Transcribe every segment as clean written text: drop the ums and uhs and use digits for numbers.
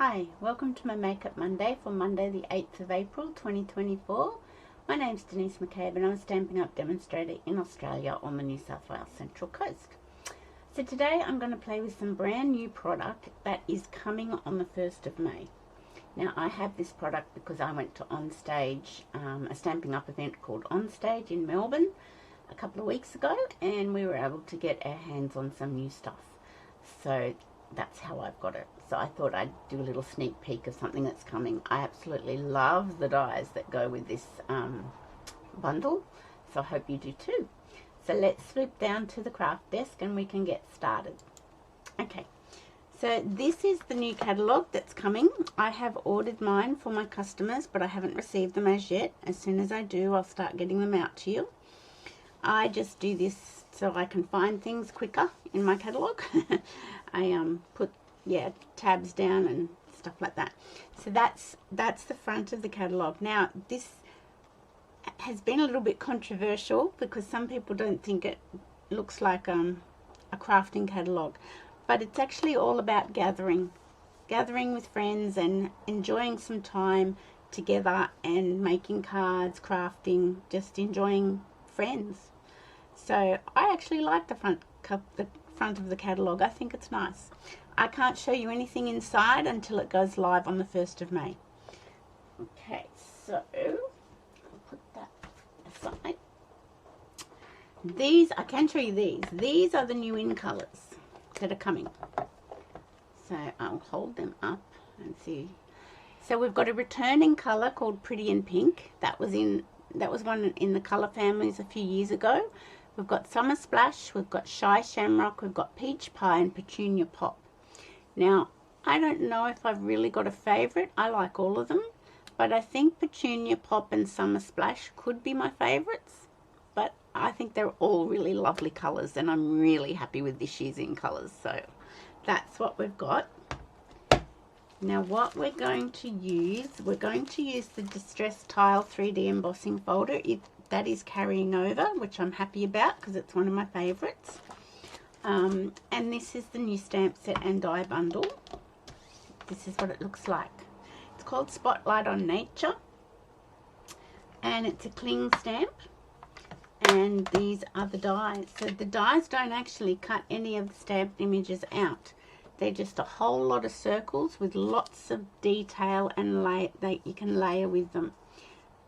Hi, welcome to my Makeup Monday for Monday the 8th of April 2024. My name's Denise McCabe and I'm a Stampin' Up! Demonstrator in Australia on the New South Wales Central Coast. So today I'm going to play with some brand new product that is coming on the 1st of May. Now I have this product because I went to Onstage, a Stampin' Up! Event called Onstage in Melbourne a couple of weeks ago, and we were able to get our hands on some new stuff. So that's how I've got it. So I thought I'd do a little sneak peek of something that's coming. I absolutely love the dies that go with this bundle, so I hope you do too. So let's swoop down to the craft desk and we can get started. Okay, so this is the new catalogue that's coming. I have ordered mine for my customers, but I haven't received them as yet. As soon as I do, I'll start getting them out to you. I just do this so I can find things quicker in my catalogue. I put tabs down and stuff like that. So that's the front of the catalogue. Now this has been a little bit controversial because some people don't think it looks like a crafting catalogue, but it's actually all about gathering with friends and enjoying some time together and making cards, crafting, just enjoying friends. So I actually like the front of the catalogue. I think it's nice. I can't show you anything inside until it goes live on the 1st of May. Okay, so I'll put that aside. These, I can show you these. These are the new in colours that are coming. So I'll hold them up and see. So we've got a returning colour called Pretty in Pink. That was one in the colour families a few years ago. We've got Summer Splash, we've got Shy Shamrock, we've got Peach Pie and Petunia Pop. Now, I don't know if I've really got a favourite. I like all of them, but I think Petunia Pop and Summer Splash could be my favourites. But I think they're all really lovely colours, and I'm really happy with this year's in colours. So that's what we've got. Now what we're going to use the Distress Tile 3D embossing folder. That is carrying over, which I'm happy about because it's one of my favourites. And this is the new stamp set and die bundle. This is what it looks like. It's called Spotlight on Nature, and it's a cling stamp, and these are the dies. So the dies don't actually cut any of the stamped images out. They're just a whole lot of circles with lots of detail and that you can layer with them.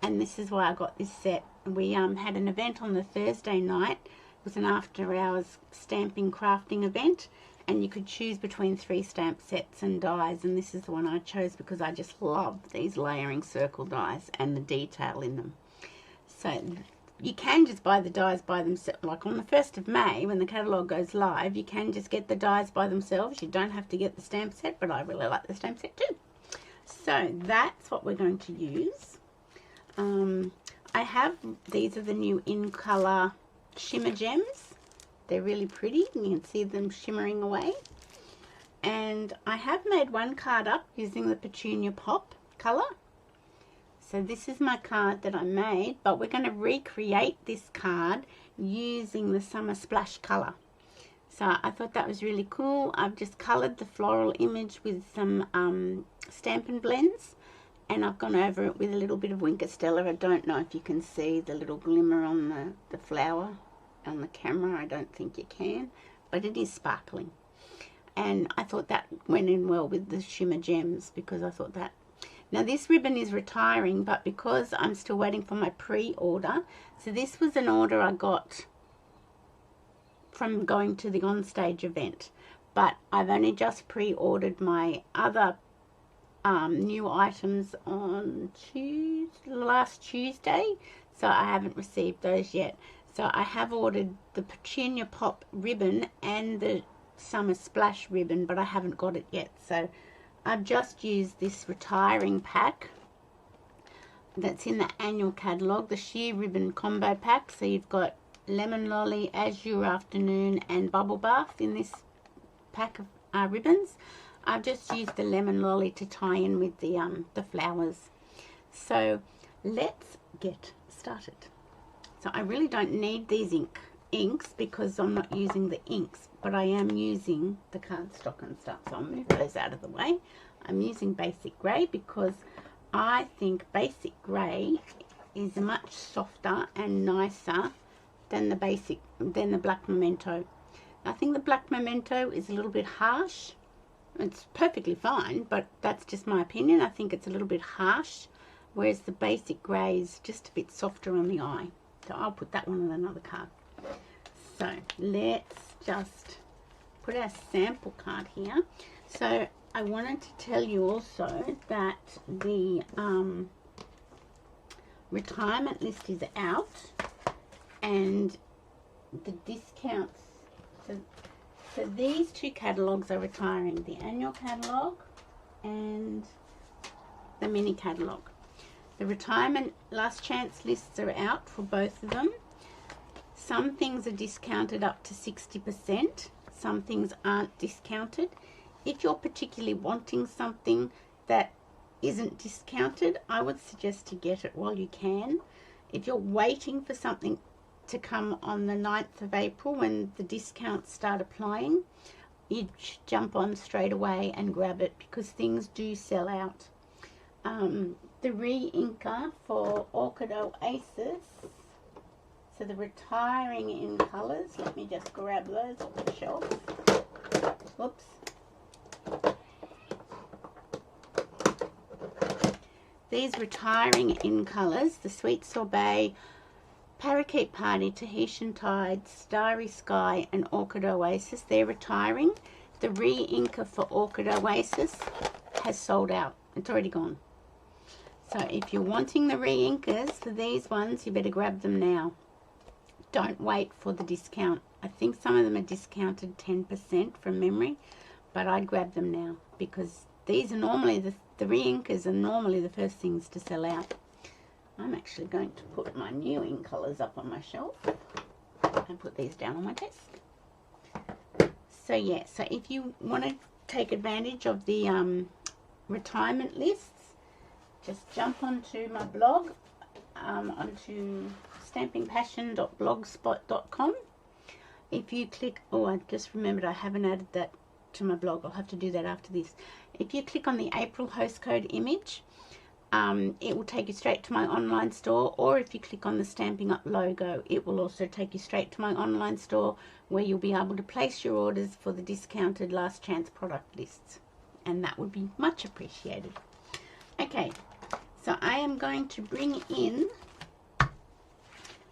And this is why I got this set. We had an event on the Thursday night. It was an after hours stamping crafting event, and you could choose between 3 stamp sets and dies, and this is the one I chose because I just love these layering circle dies and the detail in them. So you can just buy the dies by themselves. Like on the 1st of May when the catalogue goes live, you can just get the dies by themselves. You don't have to get the stamp set, but I really like the stamp set too. So that's what we're going to use. These are the new in colour shimmer gems. They're really pretty. You can see them shimmering away. And I have made one card up using the Petunia Pop colour. So this is my card that I made, but we're going to recreate this card using the Summer Splash colour. So I thought that was really cool. I've just coloured the floral image with some Stampin' Blends, and I've gone over it with a little bit of Wink of Stella. I don't know if you can see the little glimmer on the flower on the camera. I don't think you can, but it is sparkling. And I thought that went in well with the shimmer gems because I thought that. Now this ribbon is retiring, but because I'm still waiting for my pre-order, so this was an order I got from going to the Onstage event, but I've only just pre-ordered my other new items on last Tuesday, so I haven't received those yet. So I have ordered the Petunia Pop ribbon and the Summer Splash ribbon, but I haven't got it yet. So I've just used this retiring pack that's in the annual catalogue, the sheer ribbon combo pack. So you've got Lemon Lolly, Azure Afternoon and Bubble Bath in this pack of ribbons. I've just used the Lemon Lolly to tie in with the flowers. So let's get started. So I really don't need these inks because I'm not using the inks, but I am using the cardstock and stuff, so I'll move those out of the way. I'm using Basic Grey because I think Basic Grey is much softer and nicer than the Black Memento. I think the Black Memento is a little bit harsh. It's perfectly fine, but that's just my opinion. I think it's a little bit harsh, whereas the Basic Grey is just a bit softer on the eye. So I'll put that one on another card. So let's just put our sample card here. So I wanted to tell you also that the retirement list is out, and the discounts. So these two catalogues are retiring, the annual catalogue and the mini catalogue. The retirement last chance lists are out for both of them. Some things are discounted up to 60%. Some things aren't discounted. If you're particularly wanting something that isn't discounted, I would suggest to get it while you can. If you're waiting for something to come on the 9th of April when the discounts start applying, you jump on straight away and grab it because things do sell out. The re-inker for Orchid Oasis, so the retiring in colours, let me just grab those off the shelf. Whoops. These retiring in colours, the Sweet Sorbet, Parakeet Party, Tahitian Tide, Starry Sky and Orchid Oasis, they're retiring. The re-inker for Orchid Oasis has sold out. It's already gone. So if you're wanting the re-inkers for these ones, you better grab them now. Don't wait for the discount. I think some of them are discounted 10% from memory, but I'd grab them now because these are normally, the re-inkers are normally the first things to sell out. I'm actually going to put my new ink colours up on my shelf and put these down on my desk. So yeah, so if you want to take advantage of the retirement lists, just jump onto my blog, onto stampingpassion.blogspot.com. If you click, oh, I just remembered I haven't added that to my blog. I'll have to do that after this. If you click on the April host code image, it will take you straight to my online store, or if you click on the Stampin' Up logo, it will also take you straight to my online store where you'll be able to place your orders for the discounted last chance product lists, and that would be much appreciated. Okay, so I am going to bring in,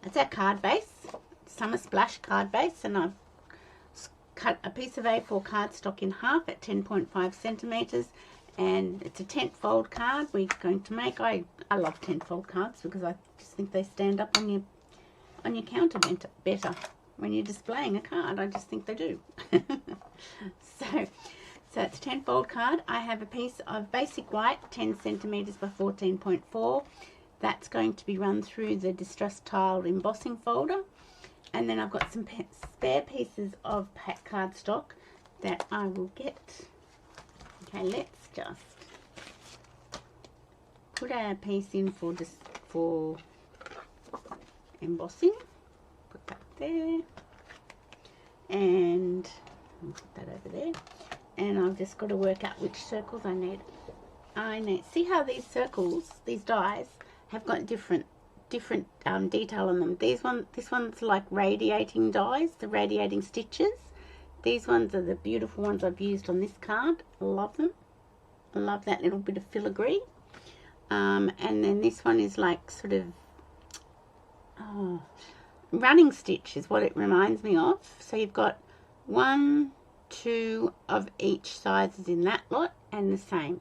that's our card base, Summer Splash card base, and I've cut a piece of A4 cardstock in half at 10.5 centimeters, and it's a tent fold card we're going to make. I love tent fold cards because I just think they stand up on your counter better when you're displaying a card. I just think they do. So it's a tent fold card. I have a piece of basic white, 10 centimeters by 14.4. That's going to be run through the Distress Tiled embossing folder. And then I've got some spare pieces of pack cardstock that I will get. Okay, let's just put our piece in for embossing. Put that there, and I'll put that over there. And I've just got to work out which circles I need. See how these circles, these dies, have got different detail on them. This one's like radiating dies, the radiating stitches. These ones are the beautiful ones I've used on this card. I love them. I love that little bit of filigree. And then this one is like sort of running stitch is what it reminds me of. So you've got 1, 2 of each sizes in that lot, and the same.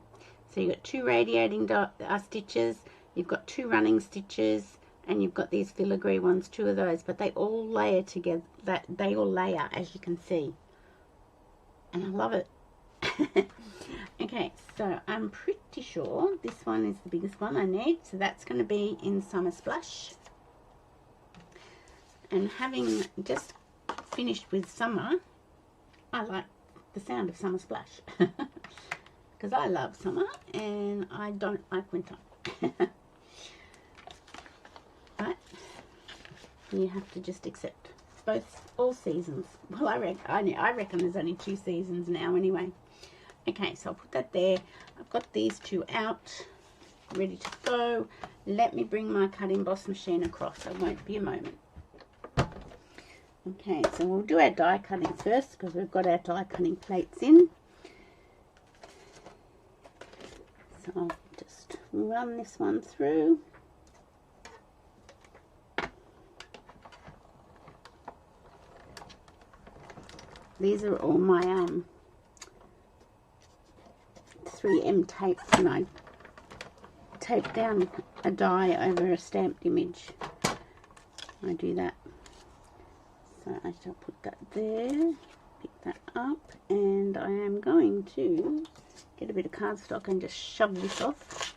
So you've got 2 radiating stitches, you've got 2 running stitches, and you've got these filigree ones, 2 of those, but they all layer together. They all layer, as you can see, and I love it. Okay, so I'm pretty sure this one is the biggest one I need, so that's going to be in Summer Splash. And having just finished with summer, I like the sound of Summer Splash because I love summer and I don't like winter. Right, you have to just accept all seasons. Well, I reckon there's only 2 seasons now anyway. Okay, so I'll put that there. I've got these two out, ready to go. Let me bring my cut emboss machine across. It won't be a moment. Okay, so we'll do our die cutting first because we've got our die cutting plates in. So I'll just run this one through. These are all my 3M tapes, and I tape down a die over a stamped image. I do that. So I shall put that there, pick that up, and I am going to get a bit of cardstock and just shove this off.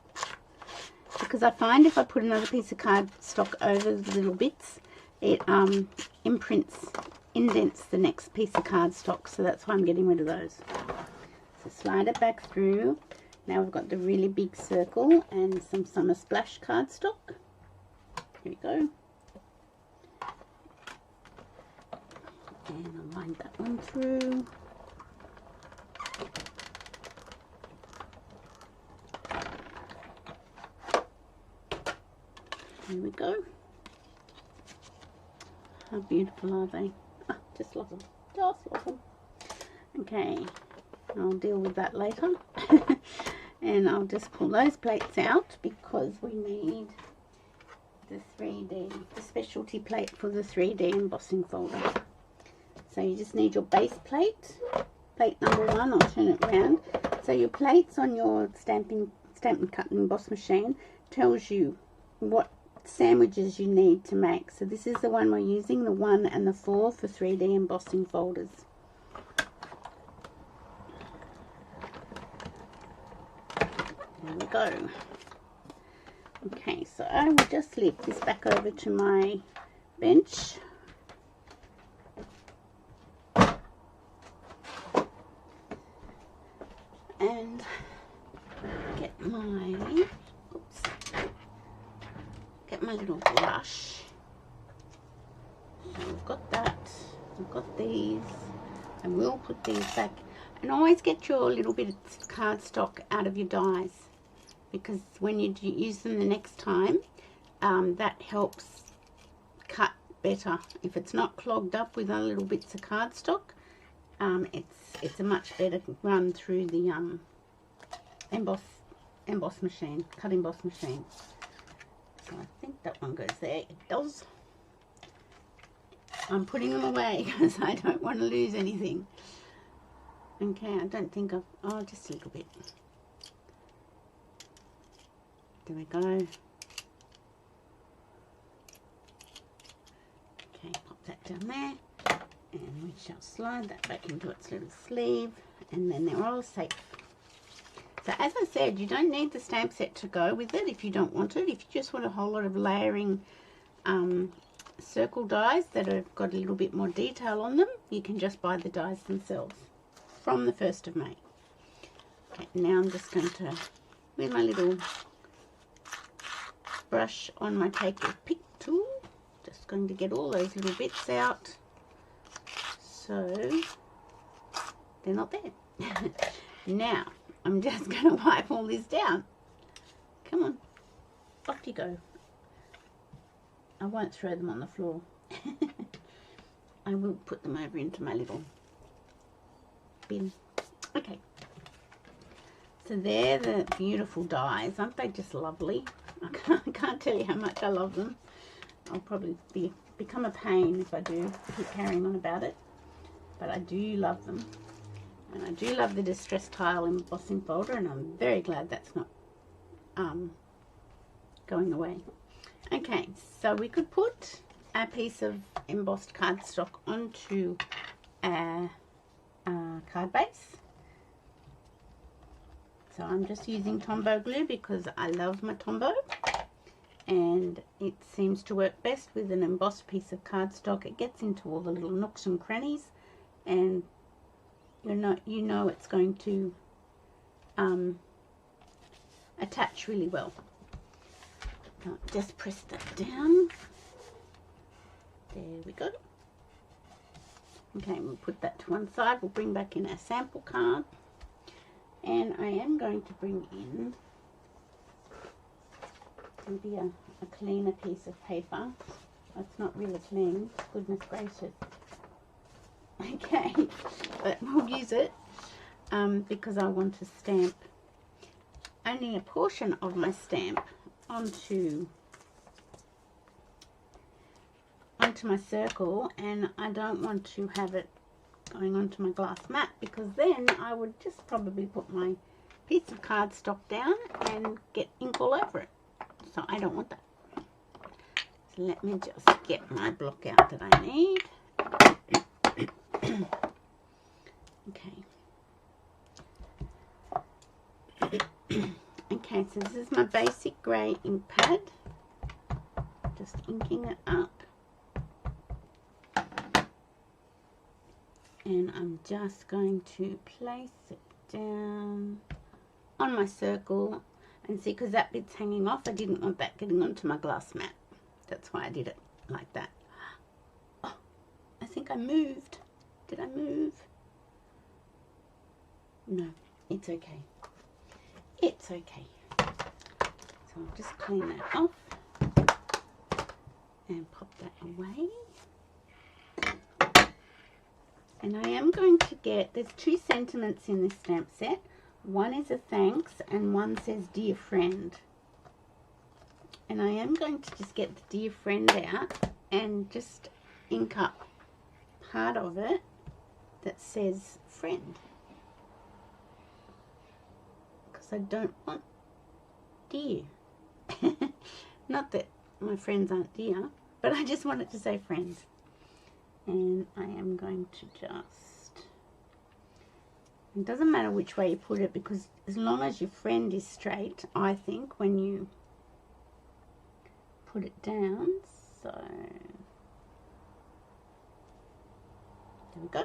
Because I find if I put another piece of cardstock over the little bits, it indents the next piece of cardstock, so that's why I'm getting rid of those. So slide it back through. Now we've got the really big circle and some Summer Splash cardstock. Here we go. And I'll wind that one through. There we go. How beautiful are they? Oh, just love them. Just love them. Okay, I'll deal with that later. And I'll just pull those plates out because we need the 3D, the specialty plate for the 3D embossing folder. So you just need your base plate, plate number 1. I'll turn it around. So your plates on your stamp and cut and emboss machine tells you what sandwiches you need to make. So this is the one we're using, the 1 and the 4 for 3D embossing folders. There we go. Okay, so I will just lift this back over to my bench. And get my little brush. So we've got that. We've got these. I will put these back. And always get your little bit of cardstock out of your dies, because when you use them the next time, that helps cut better. If it's not clogged up with other little bits of cardstock, it's a much better run through the emboss machine, cut emboss machine. So I think that one goes there. It does. I'm putting them away because I don't want to lose anything. Okay, I don't think I've, oh, just a little bit. There we go. Okay, pop that down there. And we shall slide that back into its little sleeve. And then they're all safe. So as I said, you don't need the stamp set to go with it if you don't want it. If you just want a whole lot of layering circle dies that have got a little bit more detail on them, you can just buy the dies themselves from the 1st of May. Okay, now I'm just going to, with my little brush on my Take Your Pick tool, just going to get all those little bits out so they're not there. Now I'm just going to wipe all this down. Come on, off you go. I won't throw them on the floor. I will put them over into my little bin. Okay, so they're the beautiful dies. Aren't they just lovely? I can't tell you how much I love them. I'll probably become a pain if I do keep carrying on about it, but I do love them. And I do love the Distress Tile embossing folder, and I'm very glad that's not going away. Okay, so we could put a piece of embossed cardstock onto a card base. So I'm just using Tombow glue because I love my Tombow, and it seems to work best with an embossed piece of cardstock. It gets into all the little nooks and crannies, and you know it's going to attach really well. Now just press that down. There we go. Okay, we'll put that to one side. We'll bring back in our sample card. And I am going to bring in maybe a cleaner piece of paper. It's not really clean, goodness gracious. Okay, but we'll use it because I want to stamp only a portion of my stamp onto my circle, and I don't want to have it going onto my glass mat, because then I would just probably put my piece of cardstock down and get ink all over it. So I don't want that. So let me just get my block out that I need. Okay. Okay, so this is my basic grey ink pad. Just inking it up. And I'm just going to place it down on my circle, and see, because that bit's hanging off, I didn't want that getting onto my glass mat. That's why I did it like that. Oh, I think I moved. Did I move? No, it's okay. It's okay. So I'll just clean that off and pop that away. And I am going to get, there's 2 sentiments in this stamp set. One is a thanks and one says dear friend. And I am going to just get the dear friend out and just ink up part of it that says friend. Because I don't want dear. Not that my friends aren't dear, but I just want it to say friends. And I am going to just, it doesn't matter which way you put it, because as long as your friend is straight, I think, when you put it down. So there we go.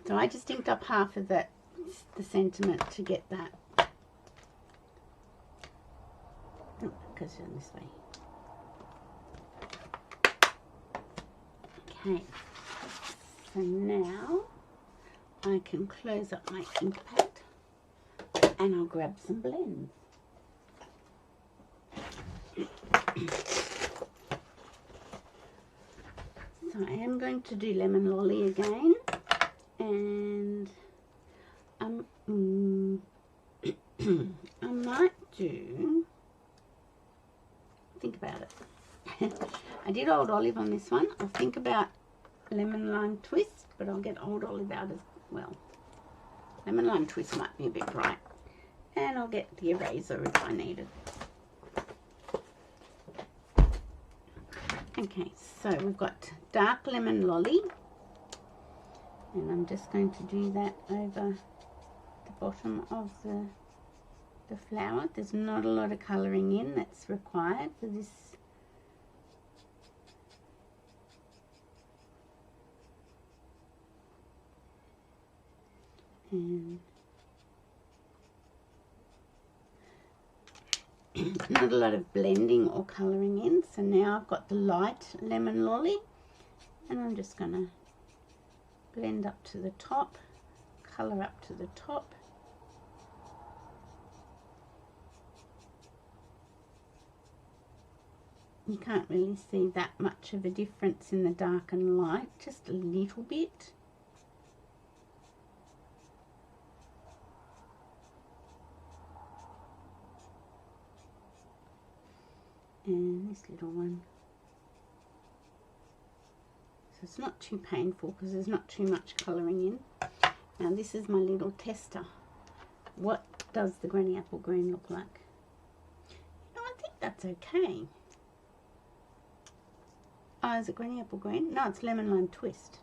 So I just inked up half of that, the sentiment, to get that. Oh, it goes down this way. Okay, so now I can close up my ink pad and I'll grab some blends. So I am going to do Lemon Lolly again, and I might do, think about it. I did Old Olive on this one. I'll think about Lemon Lime Twist, but I'll get Old Olive out as well. Lemon Lime Twist might be a bit bright, and I'll get the eraser if I need it. Okay, so we've got Dark Lemon Lolly, and I'm just going to do that over the bottom of the flower. There's not a lot of colouring in that's required for this. And not a lot of blending or colouring in. So now I've got the light Lemon Lolly, and I'm just going to blend up to the top, colour up to the top. You can't really see that much of a difference in the dark and light, just a little bit. And this little one. So it's not too painful because there's not too much colouring in. Now this is my little tester. What does the Granny Apple Green look like? No, I think that's okay. Oh, is it Granny Apple Green? No, it's Lemon Lime Twist.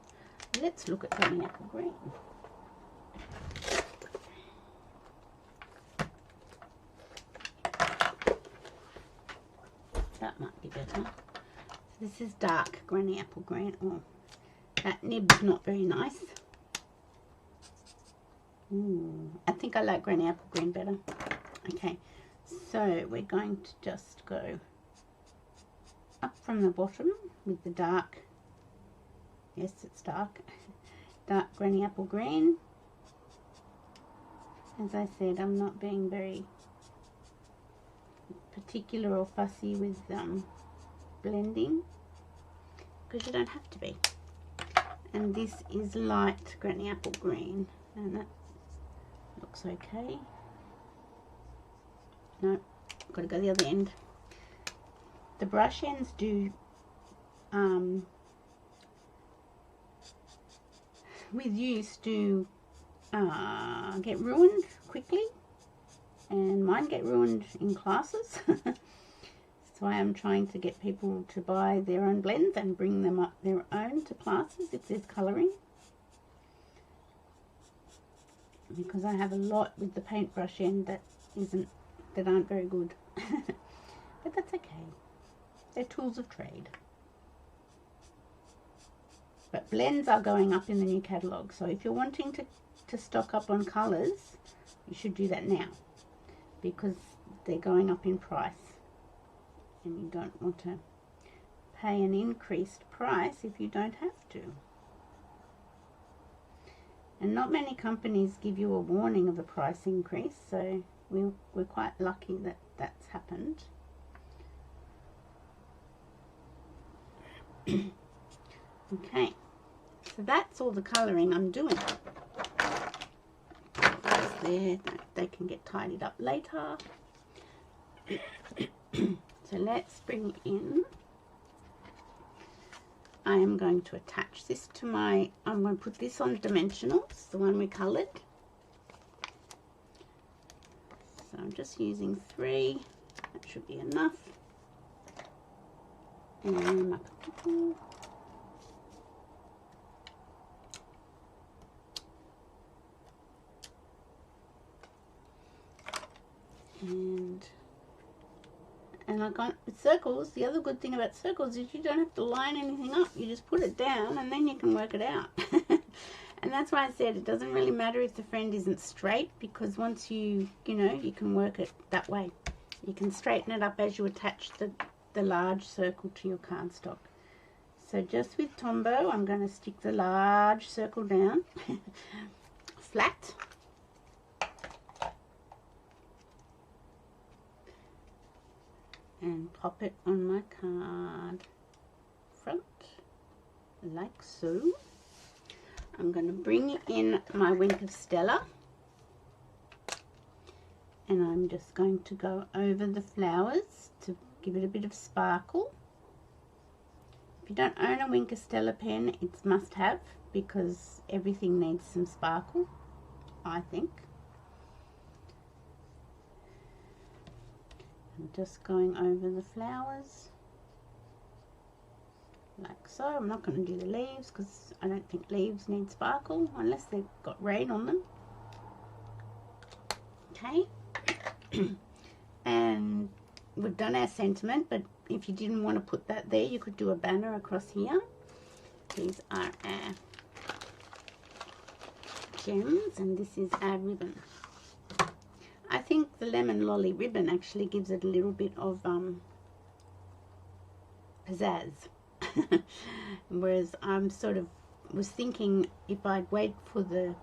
Let's look at Granny Apple Green. That might be better. So this is dark Granny Apple Green. Oh, that nib's not very nice. Ooh, I think I like Granny Apple Green better. Okay, so we're going to just go up from the bottom with the dark Yes, it's dark granny apple green. As I said, I'm not being very particular or fussy with blending, because you don't have to be. And this is light granny apple green, and that looks okay. No, got to go the other end. The brush ends do with use do get ruined quickly, and mine get ruined in classes. That's why I'm trying to get people to buy their own blends and bring them up their own to classes if there's colouring, because I have a lot with the paintbrush end that aren't very good. But that's okay, they're tools of trade. But blends are going up in the new catalogue, so if you're wanting to stock up on colours, you should do that now, because they're going up in price, and you don't want to pay an increased price if you don't have to. And not many companies give you a warning of a price increase, so we're quite lucky that that's happened. Okay, so that's all the colouring I'm doing. That's there, they can get tidied up later. So let's bring in, I am going to attach this to I'm going to put this on Dimensionals, the one we coloured. So I'm just using 3, that should be enough. And my purple. And I got with circles, the other good thing about circles is you don't have to line anything up. You just put it down and then you can work it out. And that's why I said it doesn't really matter if the friend isn't straight, because once you can work it that way. You can straighten it up as you attach the large circle to your cardstock. So just with Tombow, I'm going to stick the large circle down flat. And pop it on my card front, like so. I'm going to bring in my Wink of Stella, and I'm just going to go over the flowers to give it a bit of sparkle. If you don't own a Wink of Stella pen, it's must have, because everything needs some sparkle, I think. I'm just going over the flowers like so. I'm not going to do the leaves because I don't think leaves need sparkle unless they've got rain on them. Okay. And we've done our sentiment, but if you didn't want to put that there, you could do a banner across here. These are our gems, and this is our ribbon. I think the Lemon Lolly ribbon actually gives it a little bit of pizzazz. Whereas I'm sort of was thinking if I'd wait for the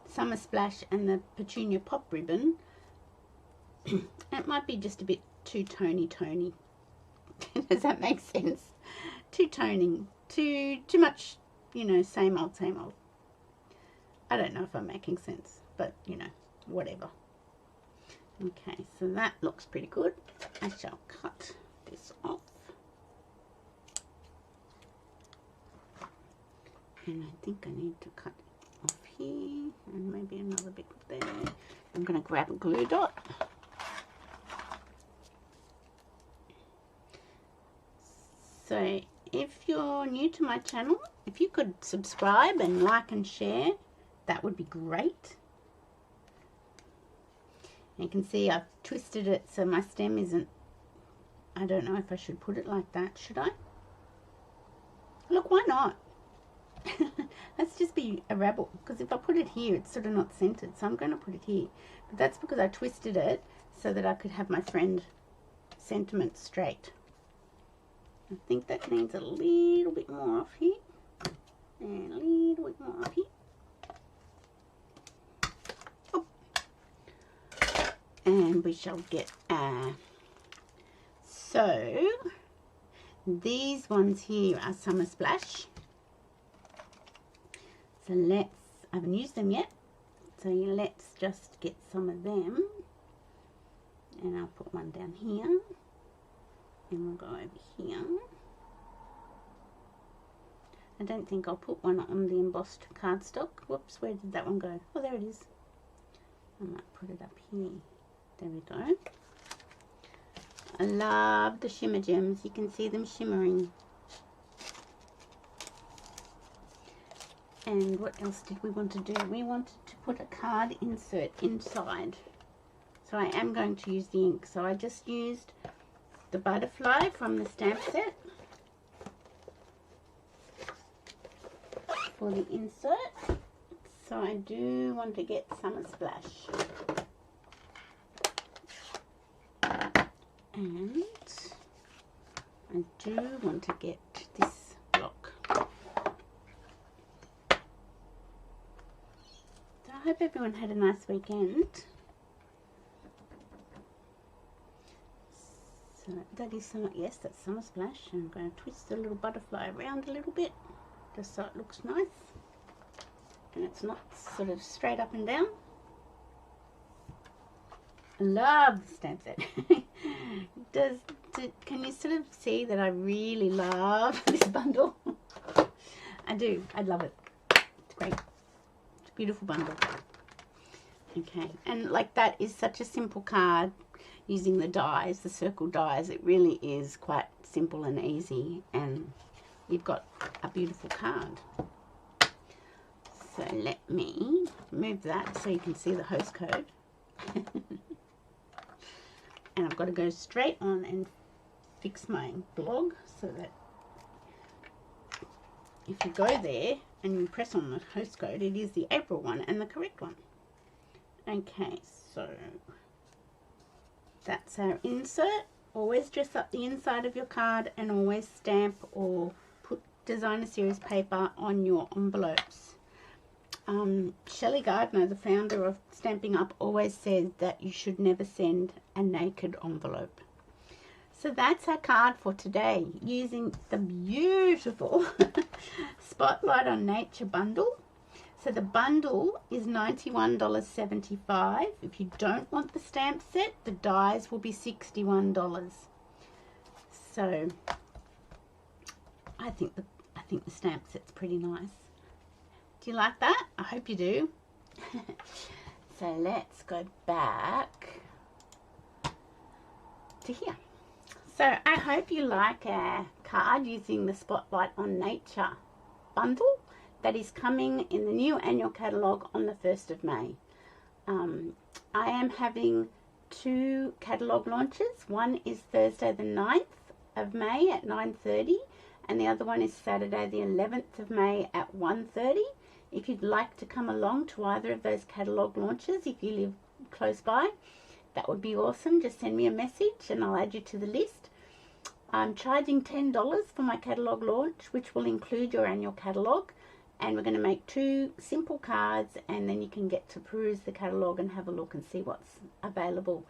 Summer Splash and the Petunia Pop ribbon, it might be just a bit too tony. Does that make sense? Too toning, too much, same old. I don't know if I'm making sense, but whatever. Okay, so that looks pretty good. I shall cut this off. And I think I need to cut off here and maybe another bit there. I'm going to grab a glue dot. So if you're new to my channel, if you could subscribe and like and share, that would be great. You can see I've twisted it so my stem isn't, I don't know if I should put it like that, should I? Look, why not? Let's just be a rebel, because if I put it here, it's sort of not centered, so I'm going to put it here. But that's because I twisted it so that I could have my friend sentiment straight. I think that needs a little bit more off here. And a little bit more up here. Oh. And we shall get so these ones here are Summer Splash. So I haven't used them yet. So let's just get some of them. And I'll put one down here. And we'll go over here. I don't think I'll put one on the embossed cardstock. Whoops, where did that one go? Oh, there it is. I might put it up here. There we go. I love the shimmer gems. You can see them shimmering. And what else did we want to do? We wanted to put a card insert inside. So I am going to use the ink. So I just used the butterfly from the stamp set for the insert. So I do want to get Summer Splash. And I do want to get this block. So I hope everyone had a nice weekend. So that is Summer, yes, that's Summer Splash. I'm going to twist the little butterfly around a little bit, just so it looks nice. And it's not sort of straight up and down. I love the stamp set. Can you sort of see that I really love this bundle? I do. I love it. It's great. It's a beautiful bundle. Okay, and like that is such a simple card using the dies, the circle dies. It really is quite simple and easy, and you've got a beautiful card. So let me move that so you can see the host code. And I've got to go straight on and fix my blog so that if you go there and you press on the host code, it is the April one and the correct one. Okay, so that's our insert. Always dress up the inside of your card and always stamp or put designer series paper on your envelopes. Shelley Gardner, the founder of Stampin' Up, always says that you should never send a naked envelope. So that's our card for today, using the beautiful Spotlight on Nature bundle. So the bundle is $91.75. If you don't want the stamp set, the dies will be $61. So I think the stamp set's pretty nice. Do you like that? I hope you do. So let's go back to here. So I hope you like our card using the Spotlight on Nature bundle that is coming in the new annual catalogue on the 1st of May. I am having 2 catalogue launches. One is Thursday the 9th of May at 9:30 and the other one is Saturday the 11th of May at 1:30. If you'd like to come along to either of those catalogue launches, if you live close by, that would be awesome. Just send me a message and I'll add you to the list. I'm charging $10 for my catalogue launch, which will include your annual catalogue. And we're going to make 2 simple cards, and then you can get to peruse the catalogue and have a look and see what's available.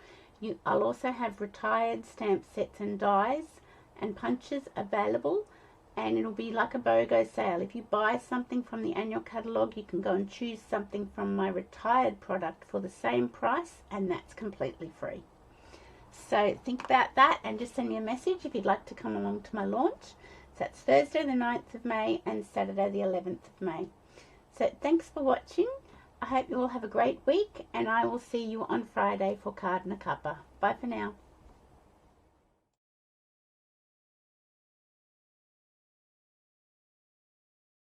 I'll also have retired stamp sets and dies and punches available, and it'll be like a BOGO sale. If you buy something from the annual catalogue, you can go and choose something from my retired product for the same price, and that's completely free. So think about that and just send me a message if you'd like to come along to my launch. So that's Thursday the 9th of May and Saturday the 11th of May. So thanks for watching. I hope you all have a great week, and I will see you on Friday for Card and a Cuppa. Bye for now.